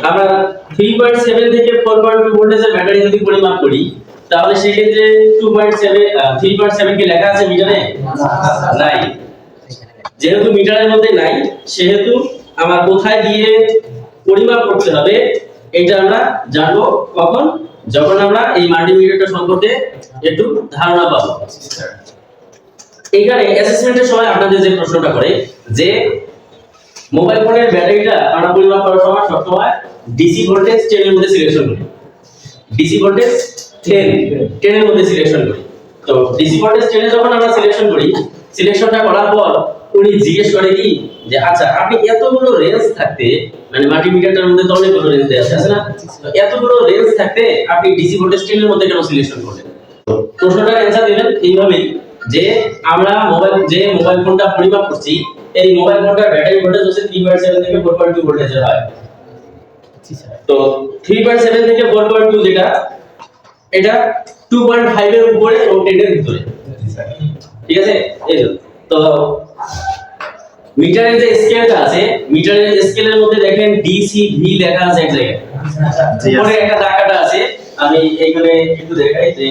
আমরা 3.7 থেকে 4.2 ভোল্টেজের ব্যাটারি যদি পরিমাপ করি তাহলে সেই ক্ষেত্রে 3.7 কি লেখা আছে মিটারে? নাই। যেহেতু মিটারের মধ্যে নাই সেহেতু আমার কোথায় দিয়ে পরিমাপ করতে হবে এটা আমরা জানবো কখন, যখন আমরা এই মাল্টিমিটারটা সম্পর্কে একটু ধারণা পাবো। এইখানে অ্যাসেসমেন্টের সময় আপনাদের যে প্রশ্নটা করে যে মোবাইল ফোনের ব্যাটারিটা আমরা পরিমাপ করার সময় সবসময় ডিসি ভোল্টেজ 10 এর মধ্যে সিলেকশন করি। ডিসি ভোল্টেজ 10 এর মধ্যে সিলেকশন করি। তো ডিসি ভোল্টেজ 10 এ যখন আমরা সিলেকশন করি, সিলেকশনটা করার পর উনি জিজ্ঞেস করে কি যে আচ্ছা আপনি এতগুলো রেঞ্জ থাকতে মানে মাল্টিমিটারটার মধ্যে তো অনেকগুলো রেঞ্জ দেওয়া আছে না, তো এতগুলো রেঞ্জ থাকতে আপনি ডিসি ভোল্টেজ 10 এর মধ্যে কেন সিলেকশন করলেন? প্রশ্নটার অ্যানসার দিবেন এইভাবেই যে আমরা মোবাইল ফোনটা পরিমাপ করছি, এই মোবাইল ফোনটার ব্যাটারি ভোল্টেজ হচ্ছে 3.7 থেকে 4.2 ভোল্টেজের হয়। তো 3.7 থেকে 4.2 যেটা এটা 2.5 এর উপরে এবং 10 এর ভিতরে, ঠিক আছে? এই তো মিটারের যে স্কেলটা আছে, মিটারের স্কেলের মধ্যে দেখেন ডিসিভি লেখা আছে এক জায়গায়, উপরে একটা দাগ কাটা আছে। আমি এইখানে একটু দেখাই যে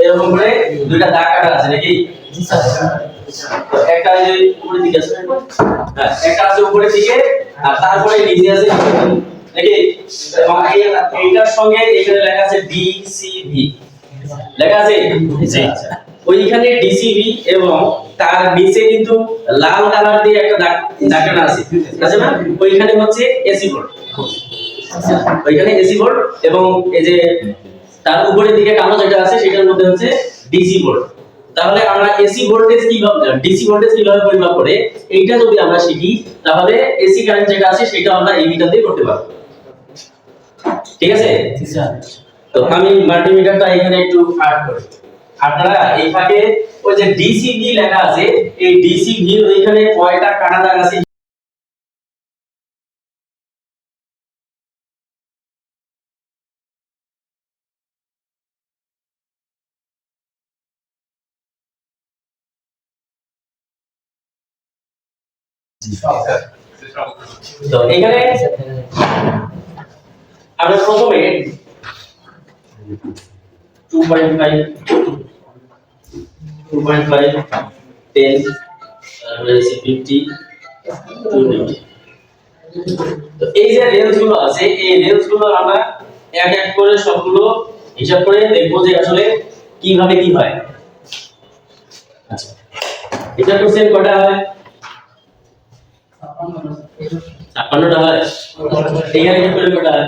এরকম করে দুইটা দাগ কাটা আছে নাকি? একটা যে উপরের দিকে আছে, হ্যাঁ একটা আছে উপরের দিকে আর তারপরে নিচে আছে নাকি? এবং এইটার সঙ্গে এখানে লেখা আছে ডিসিভি লেখা আছে জি। ওইখানে ডিসিভি এবং তার নিচে কিন্তু লাল কালার দিয়ে একটা দাগ কাটা আছে, আছে না? ওইখানে হচ্ছে এসি বোর্ড, ওইখানে এসি বোর্ড এবং এই যে তার উপরের দিকে কালো যেটা আছে সেটার মধ্যে হচ্ছে ডিসি বোর্ড। তাহলে আমরা এসি ভোল্টেজ কিভাবে ডিসি ভোল্টেজ কিভাবে পরিমাপ করে এইটা যদি আমরা শিখি তাহলে এসি কারেন্ট যেটা আছে সেটা আমরা এই মিটার দিয়ে করতে পারবো, ঠিক আছে? তো আমি মাল্টিমিটারটা এখানে একটু আর্ট করি। আপনারা এই ফাঁকে ওই যে ডিসিভি লেখা আছে এই ডিসিভি ওইখানে কয়টা কাটা দাগ আছে তো এখানে আমরা প্রথমে 2.5 10 তারপরে 50 250। তো এই যে রেঞ্জগুলো আছে এই রেঞ্জগুলো আমরা এক এক করে সবগুলো হিসাব করে দেখব যে আসলে কিভাবে কি হয়। আচ্ছা এটা কোশ্চেন কটা হয়? 56টা হয়। এখানে কি করে কটা হয়?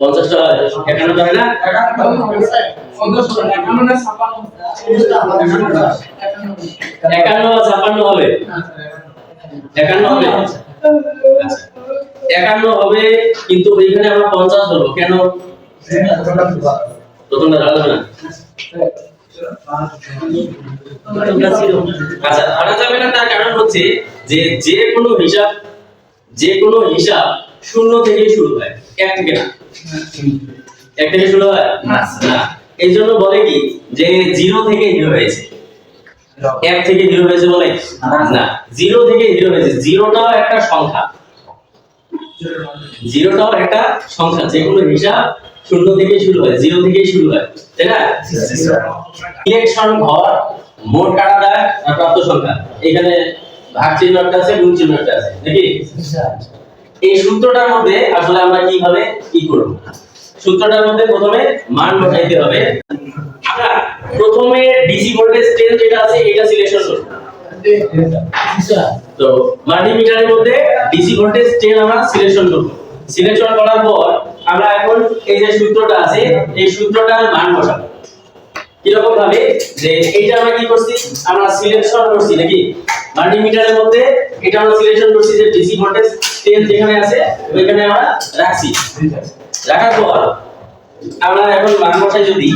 50টা হয়। 51টা হয় না? 51 56 হবে। 51 হবে। আচ্ছা 51 হবে কিন্তু এইখানে আমরা 50 ধরব কেন? প্রথমটা ধরা যাবে না। আচ্ছা ধরা যাবে না তার কারণ হচ্ছে যে যে কোনো হিসাব শূন্য থেকে শুরু হয়, এক থেকে না। এক থেকে শুরু হয় না, এই জন্য বলে কি যে 0 থেকে হিরো হয়েছে, 1 থেকে হিরো হয়েছে বলে না, 0 থেকে হিরো হয়েছে। জিরোটাও একটা সংখ্যা, জিরোটাও একটা সংখ্যা। যে কোনো হিসাব শূন্য থেকে শুরু হয়, 0 থেকেই শুরু হয়, তাই না? ইলেকট্রন ঘর মোট কাটা দাগ আর প্রাপ্ত সংখ্যা, এখানে ভাগ চিহ্নটা আছে গুণ চিহ্নটা আছে নাকি? এই সূত্রটার মধ্যে আসলে আমরা কিভাবে কি করব? সূত্রটার মধ্যে প্রথমে মান বসাইতে হবে। আমরা প্রথমে ডিসি ভোল্টেজ 10 যেটা আছে এটা সিলেকশন করব। তো মাল্টিমিটারের মধ্যে ডিসি ভোল্টেজ 10 আমরা সিলেকশন করব। সিলেকশন করার পর আমরা এখন এই যে সূত্রটা আছে এই সূত্রটার মান বসাবো। কি রকম ভাবে যে এইটা আমরা কি করছি? আমরা সিলেকশন করছি নাকি? মাল্টিমিটারের মধ্যে এটা আমরা সিলেকশন করছি যে ডিসি ভোল্টেজ 10 যেখানে আছে ওইখানে আমরা রাখছি। রাখার পর আমরা এখন মান বসাই যদি,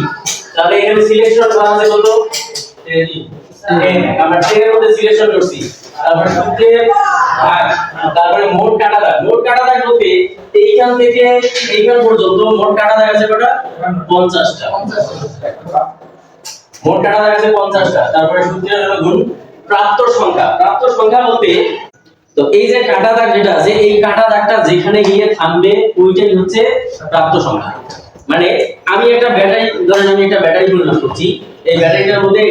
তাহলে এখানে সিলেকশন করা আছে কত? 10 আমরা 10 এর মধ্যে সিলেকশন করছি। তারপর সূত্রে ভাগ, তারপরে মোট কাটা দাগ। মোট কাটা দাগ বলতে এইখান থেকে এইখান পর্যন্ত মোট কাটা দাগ আছে কত? 50টা। মোট কাটা দাগ আছে 50টা। তারপরে সূত্রে হলো গুণ প্রাপ্ত সংখ্যা। প্রাপ্ত সংখ্যা বলতে তো তো এই যে কাটা দাগ যেটা আছে এই কাটা দাগটা যেখানে গিয়ে থামবে ওইটাই হচ্ছে প্রাপ্ত সংখ্যা। মানে আমি একটা ব্যাটারি, ধরেন আমি একটা ব্যাটারি পরিমাপ করছি, এই ব্যাটারিটার মধ্যে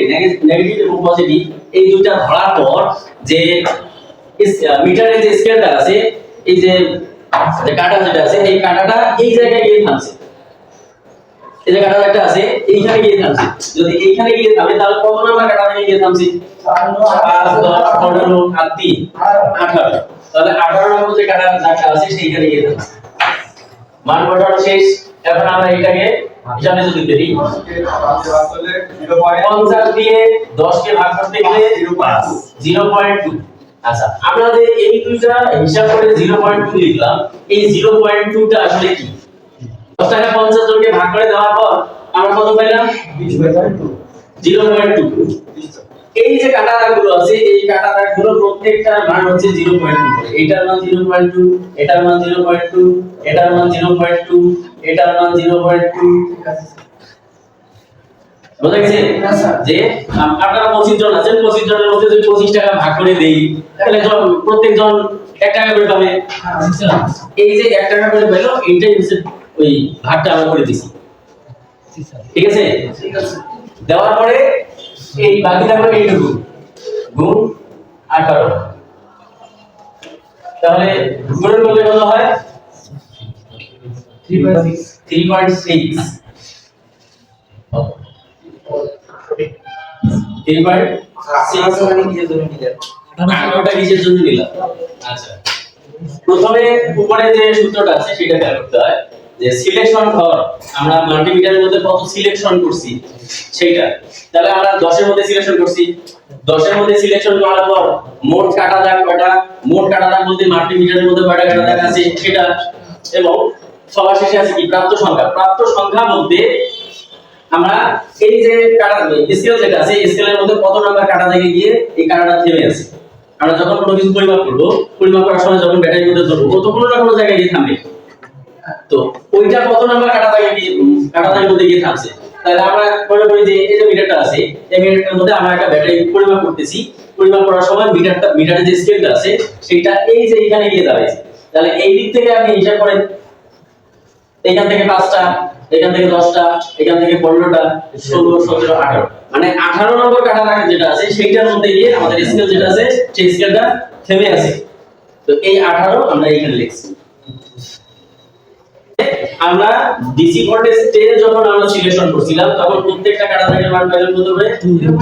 নেগেটিভ এবং পজিটিভ এই দুইটা ধরার পর যে মিটারের যে স্কেলটা আছে, এই যে কাটা যেটা আছে এই কাটাটা এই জায়গায় গিয়ে থামছে, এই যে কাটা একটা আছে এইখানে গিয়ে থামছে। যদি এইখানে গিয়ে থামে তাহলে কত নাম্বার কাটা থেকে গিয়ে থামছে? 5 10 15 আর 3 18। তাহলে 18 নম্বর যে কাটা দাগটা আছে সেইখানে গিয়ে থামছে। মান বসানো শেষ। এখন আমরা এটাকে হিসাবে যদি করি 50 দিয়ে 10 কে ভাগ করতে গেলে 0.2। আচ্ছা, আমরা যে এই দুইটা হিসাব করে 0.2 লিখলাম, এই 0.2টা আসলে কি? 10 টাকা 50 জনকে ভাগ করে দেওয়ার পর আমরা কত পাইলাম? 0.2। এই যে কাটা দাগগুলো আছে এই কাটা দাগগুলো প্রত্যেকটার মান হচ্ছে 0.2 করে। এটার মান 0.2, এটার মান 0.2, এটার মান 0.2, এটার মান 0.2। বুঝা গেছে? যে আপনারা 25 জন আছেন, 25 জনের মধ্যে যদি 25 টাকা ভাগ করে দেই তাহলে প্রত্যেকজন 1 টাকা করে পাবে। এই যে 1 টাকা করে পেলো এইটাই হচ্ছে ওই ভাগটা আমরা করে দিছি। ঠিক আছে? দেওয়ার পরে এই বাকি থাকলো এইটুকু গুণ 18। তাহলে গুণের করলে কত হয়? 3.6। 3.6 মানে কিসের জন্য নিলেন? 18টা কিসের জন্য নিলাম? আচ্ছা, প্রথমে উপরে যে সূত্রটা আছে সেটা খেয়াল করতে হয় যে সিলেকশন ফর, আমরা মাল্টিমিটারের মধ্যে কত সিলেকশন করছি সেইটা। তাহলে আমরা 10 এর মধ্যে সিলেকশন করছি, 10 এর মধ্যে সিলেকশন করার পর মোট কাটা দাগ কয়টা? মোট কাটা দাগ বলতে মাল্টিমিটারের মধ্যে কয়টা কাটা দাগ আছে সেটা, এবং সবার শেষে আছে কি? প্রাপ্ত সংখ্যা। প্রাপ্ত সংখ্যা বলতে আমরা এই যে কাটা স্কেল যেটা আছে স্কেলের মধ্যে কত নাম্বার কাটা দাগে গিয়ে এই কাটাটা থেমে আছে। আমরা যখন কোনো কিছু পরিমাপ করব, পরিমাপ করার সময় যখন ব্যাটারির মধ্যে ধরবো তো কোনো না কোনো জায়গায় গিয়ে থামবে। তো ওইটা কত নাম্বার কাটা দাগে গিয়ে কাটা দাগের মধ্যে গিয়ে থামছে। তাহলে আমরা মনে করি যে এই যে মিটারটা আছে এই মিটারটার মধ্যে আমরা একটা ব্যাটারি পরিমাপ করতেছি, পরিমাপ করার সময় মিটারের যে স্কেলটা আছে সেটা এই যে এখানে গিয়ে দাঁড়াইছে। তাহলে এই দিক থেকে আপনি হিসাব করেন, এখান থেকে 5টা, এখান থেকে 10টা, এখান থেকে 15টা, 16 17 18, মানে 18 নম্বর কাটা দাগ যেটা আছে সেইটার মধ্যে গিয়ে আমাদের স্কেল যেটা আছে সেই স্কেলটা থেমে আছে। তো এই 18 আমরা এখানে লিখছি। আমরা ডিসি ভোল্টেজ 10 যখন আমরা সিলেকশন করছিলাম তখন প্রত্যেকটা কাটা দাগের মান পাইলাম কত করে?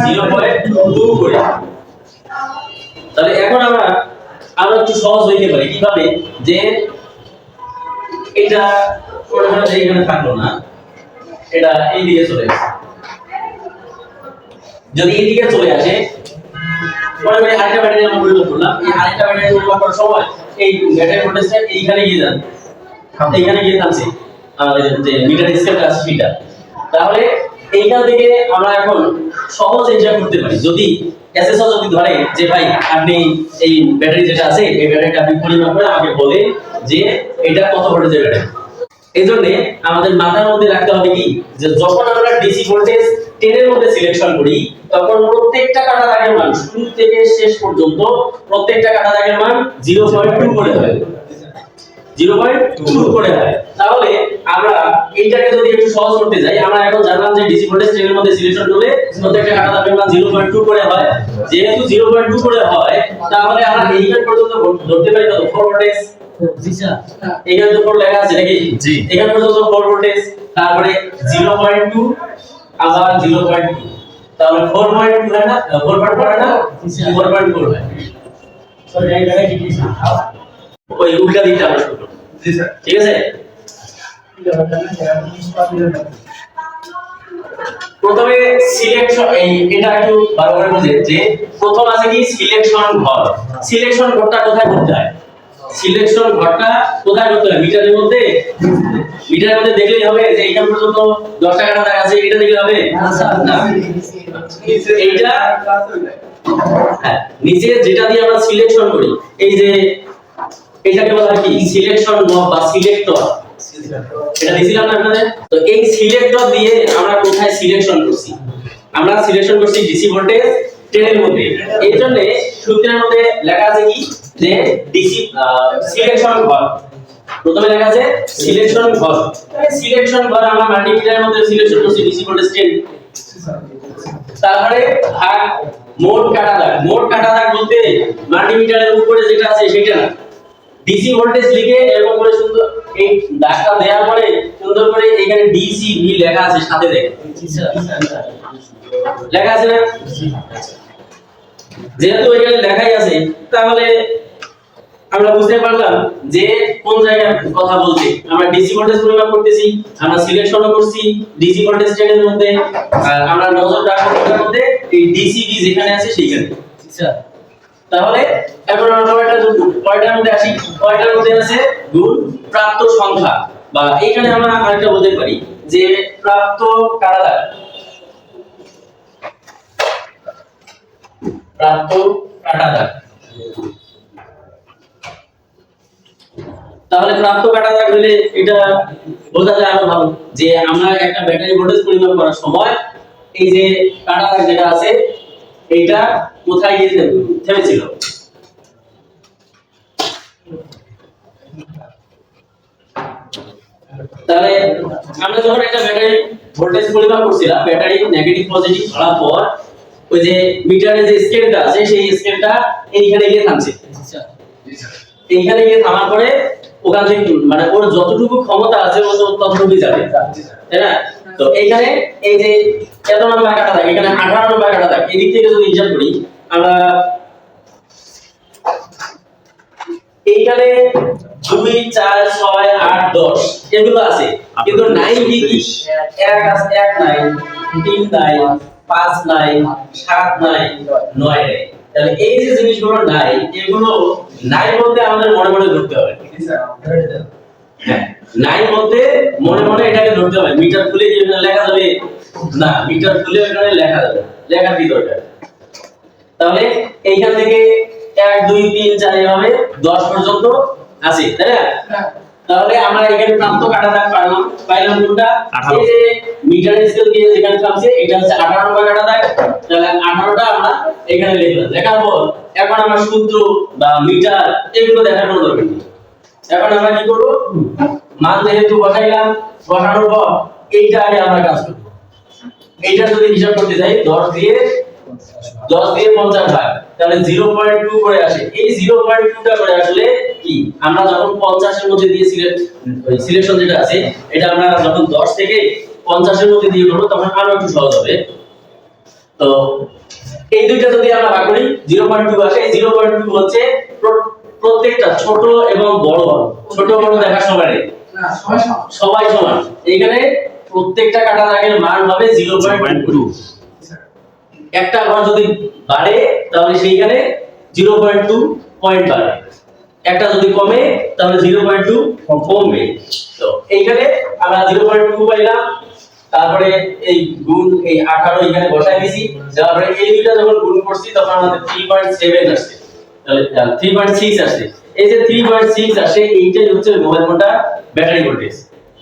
0.2 করে। তাহলে এখন আমরা একটু সহজ হইতে পারি কিভাবে, যে এটা এইখানে থাকলো না, এটা এই দিকে চলে আসে। যদি এই দিকে চলে আসে পরে আরেকটা ব্যাটারি আমরা পরিবর্তন করলাম, এই আরেকটা ব্যাটারি পরিবর্তন করার সময় এই ব্যাটারি ভোল্টেজটা এইখানে গিয়ে যান, এইখানে গিয়ে থামছে আমাদের যে মিটার স্কেলটা আছে সেটা। তাহলে এইখান থেকে আমরা এখন সহজ হিসাব করতে পারি। যদি এসএসও যদি ধরে যে ভাই আপনি এই ব্যাটারি যেটা আছে এই ব্যাটারিটা আপনি পরিমাপ করে আমাকে বলে যে এটা কত ভোল্টেজের ব্যাটারি। এইজন্য আমাদের মাথার মধ্যে রাখতে হবে কি, যে যখন আমরা ডিসি ভোল্টেজ 10 এর মধ্যে সিলেকশন করি তখন প্রত্যেকটা কাটা দাগের মান শুরু থেকে শেষ পর্যন্ত প্রত্যেকটা কাটা দাগের মান 0.2 করে হয়, 0.2 করে হয়। তাহলে আমরা এইটাকে যদি একটু সহজ করতে যাই, আমরা এখন জানলাম যে ডিসি ভোল্টেজ 10 এর মধ্যে সিলেকশন করলে প্রত্যেকটা কাটা দাগের মান 0.2 করে হয়। যেহেতু 0.2 করে হয় তাহলে আমরা এইখান পর্যন্ত ধরতে পারি কত? 4 ভোল্টেজ। জি স্যার, এখানে তো 4 লেখা আছে নাকি? জি, এখানে পর্যন্ত 4 ভোল্টেজ, তারপরে 0.2 আবার 0.2, তাহলে 4.2 হয় না? 4.4 হয় না? 4.4 হয়। সরি এই জায়গায় কি লিখছি? ওই উল্টা দিকটা আমরা শুরু করব। জি স্যার, ঠিক আছে। প্রথমে সিলেকশন, এটা একটু ভালো করে বুঝেন যে প্রথম আছে কি? সিলেকশন ঘর। সিলেকশন ঘরটা কোথায় করতে হয়? সিলেকশন ঘরটা কোথায় করতে হয়? মিটারের মধ্যে। মিটারের মধ্যে দেখলেই হবে যে এইখান পর্যন্ত 10 টাকা দাগ আছে, এটা দেখলে হবে না। এইটা হ্যাঁ, নিচে যেটা দিয়ে আমরা সিলেকশন করি, এই যে এটাকে বলা হয় কি? সিলেকশন নব বা সিলেক্টর। এটা দিছিলাম না আপনাদের? তো এই সিলেক্টর দিয়ে আমরা কোথায় সিলেকশন করছি? আমরা সিলেকশন করছি ডিসি ভোল্টেজ 10 এর মধ্যে। এর জন্য সূত্রের মধ্যে লেখা আছে কি? যে ডিসি সিলেকশন ঘর, প্রথমে লেখা আছে সিলেকশন ঘর। সিলেকশন ঘর আমরা মাল্টিমিটারের মধ্যে সিলেকশন করছি ডিসি ভোল্টেজ ট্রেন। তারপরে ভাগ মোট কাটা দাগ। মোট কাটা দাগ বলতে মাল্টিমিটারের উপরে যেটা আছে সেটা না, ডিসি ভোল্টেজ লিখে এরকম করে সুন্দর এই দাগটা দেওয়ার পরে সুন্দর করে এখানে ডিসি ভি লেখা আছে সাথে দেখেন লেখা আছে না, যেহেতু এখানে লেখাই আছে তাহলে আমরা বুঝতে পারলাম যে কোন জায়গায় কথা বলছি। আমরা ডিসি ভোল্টেজ পরিমাপ করতেছি, আমরা সিলেকশনও করছি ডিসি ভোল্টেজ ট্রেনের মধ্যে, আর আমরা নজর রাখবো এর মধ্যে এই ডিসি ভি যেখানে আছে সেইখানে। আচ্ছা, তাহলে এখন আমরা কয়টার মধ্যে আসি, কয়টার মধ্যে আছে গুণ প্রাপ্ত সংখ্যা, বা এইখানে আমরা আরেকটা বলতে পারি যে প্রাপ্ত কাটা দাগ। প্রাপ্ত কাটা দাগ, তাহলে প্রাপ্ত কাটা দাগ হলে এটা বোঝা যায় আরো ভালো যে আমরা একটা ব্যাটারি ভোল্টেজ পরিমাপ করার সময় এই যে কাটা দাগ যেটা আছে এইটা কোথায় গিয়ে থেমেছিল। তাহলে আমরা যখন একটা ব্যাটারি ভোল্টেজ পরিমাপ করছিলাম, ব্যাটারি নেগেটিভ পজিটিভ ধরার পর ওই যে মিটারের যে স্কেলটা আছে সেই স্কেলটা এইখানে গিয়ে থামছে। আচ্ছা, এইখানে গিয়ে থামার পরে ওখান থেকে মানে ওর যতটুকু ক্ষমতা আছে ও ততটুকুই যাবে, তাই না? তো এইখানে এই যে এত নম্বর কাটা থাকে, এখানে 18 নম্বর কাটা থাকে, এদিক থেকে যদি হিসাব করি আমরা এইখানে 2 4 6 8 10 এগুলো আছে, কিন্তু 9 কি 1 আছে, 1 নাই, 3 নাই, 5 নাই, 7 নাই, 9 নাই। তাহলে এই যে জিনিসগুলো নাই, এগুলো নাই বলতে আমাদের মনে মনে ধরতে হবে। হ্যাঁ, নাই বলতে মনে মনে এটাকে ধরতে হবে। মিটার খুলে কি লেখা যাবে না, মিটার খুলে এখানে লেখা যাবে, লেখা কি দরকার। তাহলে এইখান থেকে 1 2 3 4 এভাবে 10 পর্যন্ত আছে, তাই না? তাহলে আমরা এখানে প্রাপ্ত কাটা দাগ পাইলাম কোনটা, এই যে মিটার স্কেল দিয়ে যেখানে থামছে এটা হচ্ছে 18 নম্বর কাটা দাগ। তাহলে 18টা আমরা এখানে লিখলাম। লেখার পর এখন আমরা সূত্র বা মিটার এগুলো দেখার কোনো দরকার নেই। এখন আমরা কি করব, মান যেহেতু বসাইলাম, বসানোর পর এইটা আগে আমরা কাজ করব। এইটা যদি হিসাব করতে যাই 10 দিয়ে 50 ভাগ, তাহলে 0.2 করে আসে। এই 0.2টা করে আসলে কি, আমরা যখন 50 এর মধ্যে দিয়ে সিলেকশন যেটা আছে এটা আমরা যখন 10 থেকে 50 এর মধ্যে দিয়ে করব তখন আরো একটু সহজ হবে। তো এই দুইটা যদি আমরা ভাগ করি 0.2 আসে। এই 0.2 হচ্ছে প্রত্যেকটা ছোট এবং বড়, ছোট বড় দেখার সময় না, সবাই সমান। এখানে প্রত্যেকটা কাটা দাগের মান হবে 0.2। একটা ঘর যদি বাড়ে তাহলে সেইখানে 0.2 পয়েন্ট বাড়বে, একটা যদি কমে তাহলে 0.2 কমবে। তো এইখানে আমরা 0.2 পাইলাম, তারপরে এই গুণ এই 18 এখানে বসাই দিয়েছি, তারপরে এই দুইটা যখন গুণ করছি তখন আমাদের 3.7 আসছে, তাহলে 3.6 আসছে। এই যে 3.6 আসে এইটাই হচ্ছে মোবাইল ফোনটা ব্যাটারি ভোল্টেজ।